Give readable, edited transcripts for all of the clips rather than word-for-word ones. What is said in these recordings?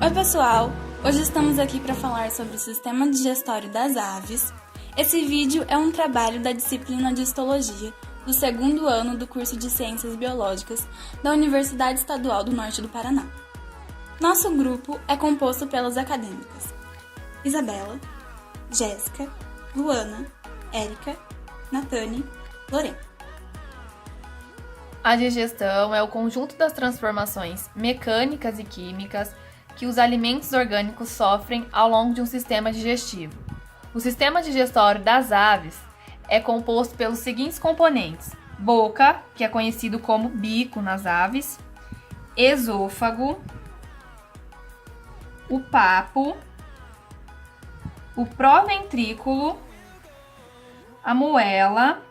Oi pessoal, hoje estamos aqui para falar sobre o sistema digestório das aves. Esse vídeo é um trabalho da disciplina de histologia do segundo ano do curso de Ciências Biológicas da Universidade Estadual do Norte do Paraná. Nosso grupo é composto pelas acadêmicas Isabela, Jéssica, Luana, Érica, Natane, Lorena. A digestão é o conjunto das transformações mecânicas e químicas que os alimentos orgânicos sofrem ao longo de um sistema digestivo. O sistema digestório das aves é composto pelos seguintes componentes: boca, que é conhecido como bico nas aves, esôfago, o papo, o proventrículo, a moela,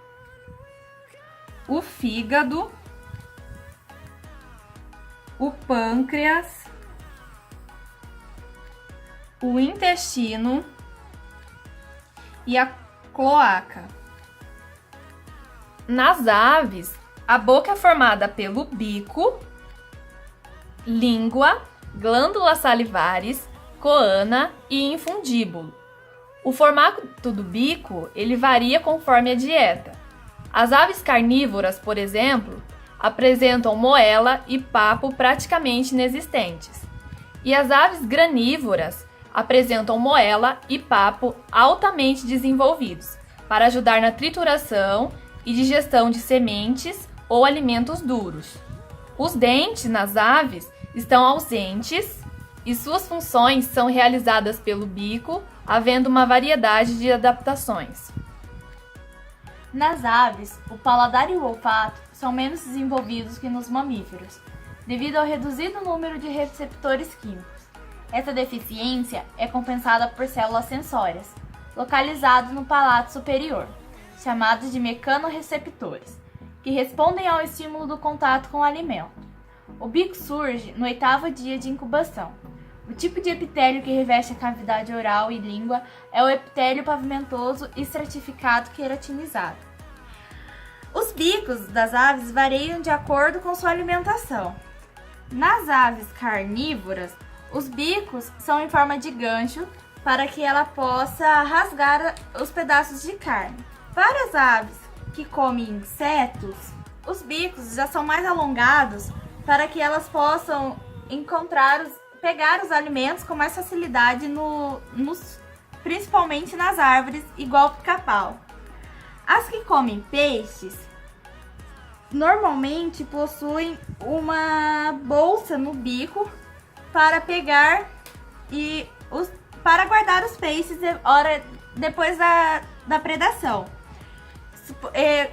o fígado, o pâncreas, o intestino e a cloaca. Nas aves, a boca é formada pelo bico, língua, glândulas salivares, coana e infundíbulo. O formato do bico ele varia conforme a dieta. As aves carnívoras, por exemplo, apresentam moela e papo praticamente inexistentes. E as aves granívoras apresentam moela e papo altamente desenvolvidos para ajudar na trituração e digestão de sementes ou alimentos duros. Os dentes nas aves estão ausentes e suas funções são realizadas pelo bico, havendo uma variedade de adaptações. Nas aves, o paladar e o olfato são menos desenvolvidos que nos mamíferos, devido ao reduzido número de receptores químicos. Essa deficiência é compensada por células sensórias, localizadas no palato superior, chamados de mecanorreceptores, que respondem ao estímulo do contato com o alimento. O bico surge no 8º dia de incubação. O tipo de epitélio que reveste a cavidade oral e língua é o epitélio pavimentoso estratificado queratinizado. Os bicos das aves variam de acordo com sua alimentação. Nas aves carnívoras, os bicos são em forma de gancho para que ela possa rasgar os pedaços de carne. Para as aves que comem insetos, os bicos já são mais alongados para que elas possam pegar os alimentos com mais facilidade, principalmente nas árvores, igual o pica-pau. As que comem peixes normalmente possuem uma bolsa no bico para pegar para guardar os peixes depois da predação.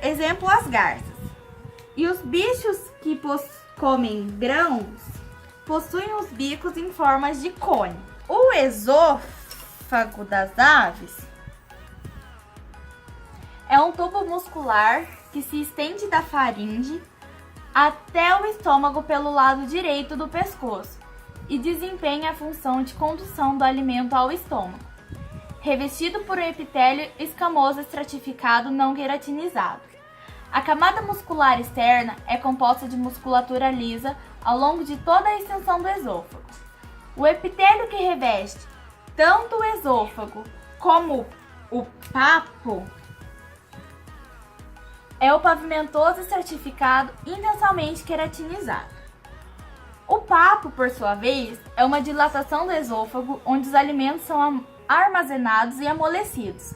Exemplo, as garças. E os bichos que comem grãos possuem os bicos em formas de cone. O esôfago das aves é um tubo muscular que se estende da faringe até o estômago pelo lado direito do pescoço e desempenha a função de condução do alimento ao estômago, revestido por um epitélio escamoso estratificado não queratinizado. A camada muscular externa é composta de musculatura lisa ao longo de toda a extensão do esôfago. O epitélio que reveste tanto o esôfago como o papo é o pavimentoso estratificado intensamente queratinizado. O papo, por sua vez, é uma dilatação do esôfago onde os alimentos são armazenados e amolecidos.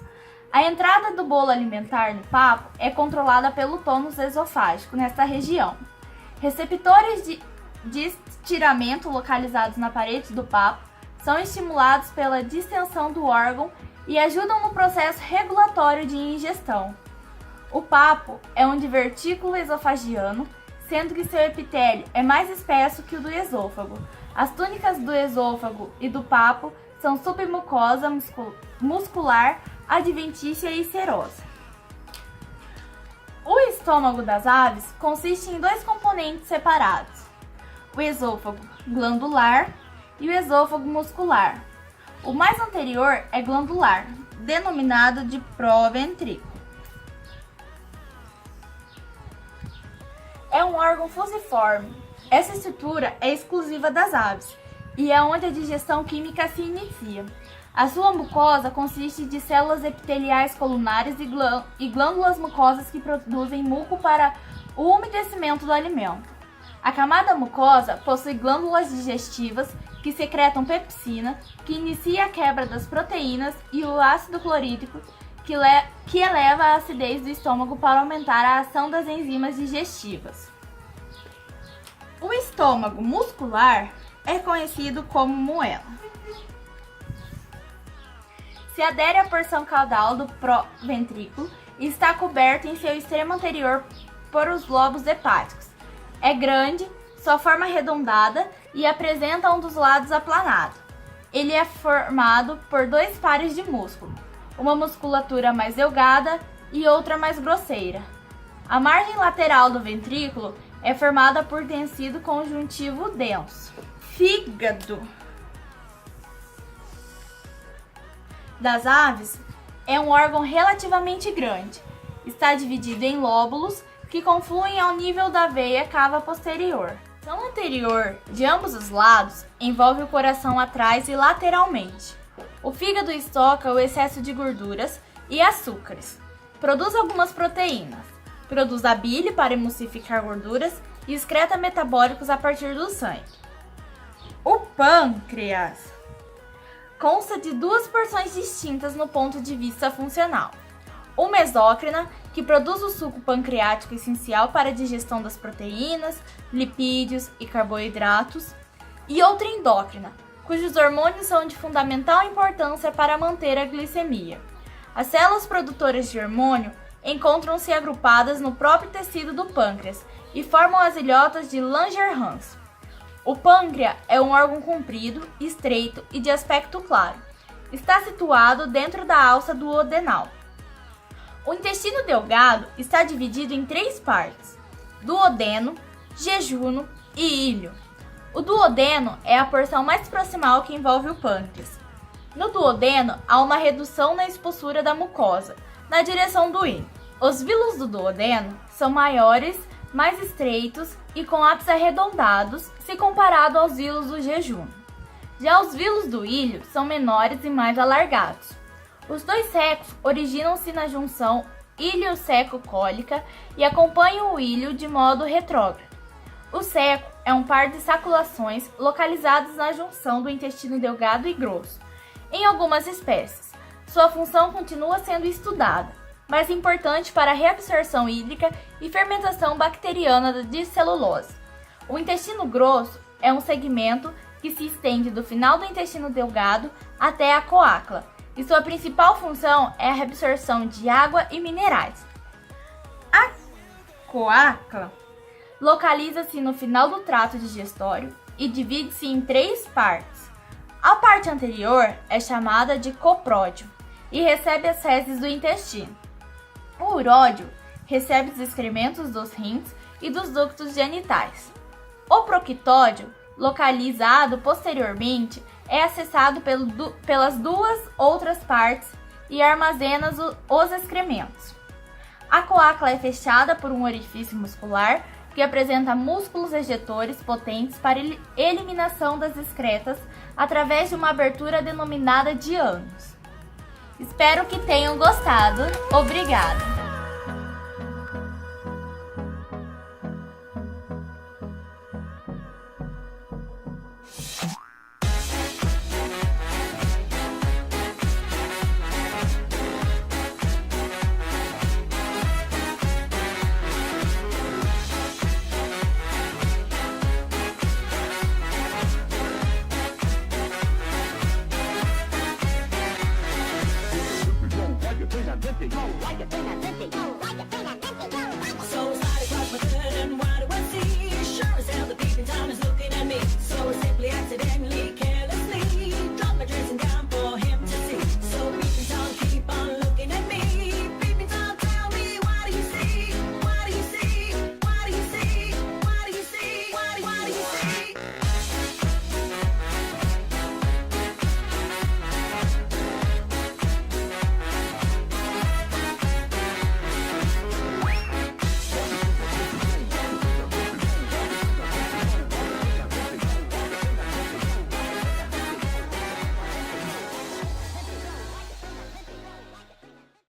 A entrada do bolo alimentar no papo é controlada pelo tônus esofágico nesta região. Receptores de estiramento localizados na parede do papo são estimulados pela distensão do órgão e ajudam no processo regulatório de ingestão. O papo é um divertículo esofagiano, sendo que seu epitélio é mais espesso que o do esôfago. As túnicas do esôfago e do papo são submucosa muscular, adventícia e serosa. O estômago das aves consiste em dois componentes separados: o esôfago glandular e o esôfago muscular. O mais anterior é glandular, denominado de proventrículo. É um órgão fusiforme. Essa estrutura é exclusiva das aves e é onde a digestão química se inicia. A sua mucosa consiste de células epiteliais colunares e glândulas mucosas que produzem muco para o umedecimento do alimento. A camada mucosa possui glândulas digestivas que secretam pepsina, que inicia a quebra das proteínas, e o ácido clorídrico, que eleva a acidez do estômago para aumentar a ação das enzimas digestivas. O estômago muscular é conhecido como moela. Se adere à porção caudal do proventrículo e está coberto em seu extremo anterior por os lobos hepáticos. É grande, sua forma arredondada e apresenta um dos lados aplanado. Ele é formado por dois pares de músculo, uma musculatura mais delgada e outra mais grosseira. A margem lateral do ventrículo é formada por tecido conjuntivo denso. Fígado das aves é um órgão relativamente grande. Está dividido em lóbulos que confluem ao nível da veia cava posterior. A seção anterior de ambos os lados envolve o coração atrás e lateralmente. O fígado estoca o excesso de gorduras e açúcares. Produz algumas proteínas. Produz a bile para emulsificar gorduras e excreta metabólicos a partir do sangue. O pâncreas consta de duas porções distintas no ponto de vista funcional. Uma exócrina, que produz o suco pancreático essencial para a digestão das proteínas, lipídios e carboidratos, e outra endócrina, cujos hormônios são de fundamental importância para manter a glicemia. As células produtoras de hormônio encontram-se agrupadas no próprio tecido do pâncreas e formam as ilhotas de Langerhans. O pâncreas é um órgão comprido, estreito e de aspecto claro. Está situado dentro da alça duodenal. O intestino delgado está dividido em três partes: duodeno, jejuno e íleo. O duodeno é a porção mais proximal que envolve o pâncreas. No duodeno há uma redução na espessura da mucosa, na direção do íleo. Os vilos do duodeno são maiores, mais estreitos e com ápices arredondados, se comparado aos vilos do jejuno. Já os vilos do íleo são menores e mais alargados. Os dois secos originam-se na junção íleo-seco-cólica e acompanham o íleo de modo retrógrado. O seco é um par de saculações localizadas na junção do intestino delgado e grosso. Em algumas espécies, sua função continua sendo estudada, mas importante para a reabsorção hídrica e fermentação bacteriana de celulose. O intestino grosso é um segmento que se estende do final do intestino delgado até a coácula, e sua principal função é a reabsorção de água e minerais. A coácula localiza-se no final do trato digestório e divide-se em três partes. A parte anterior é chamada de copródio e recebe as fezes do intestino. O uródio recebe os excrementos dos rins e dos ductos genitais. O proctódio, localizado posteriormente, é acessado pelas duas outras partes e armazena os excrementos. A coácula é fechada por um orifício muscular que apresenta músculos ejetores potentes para eliminação das excretas através de uma abertura denominada de ânus. Espero que tenham gostado. Obrigada!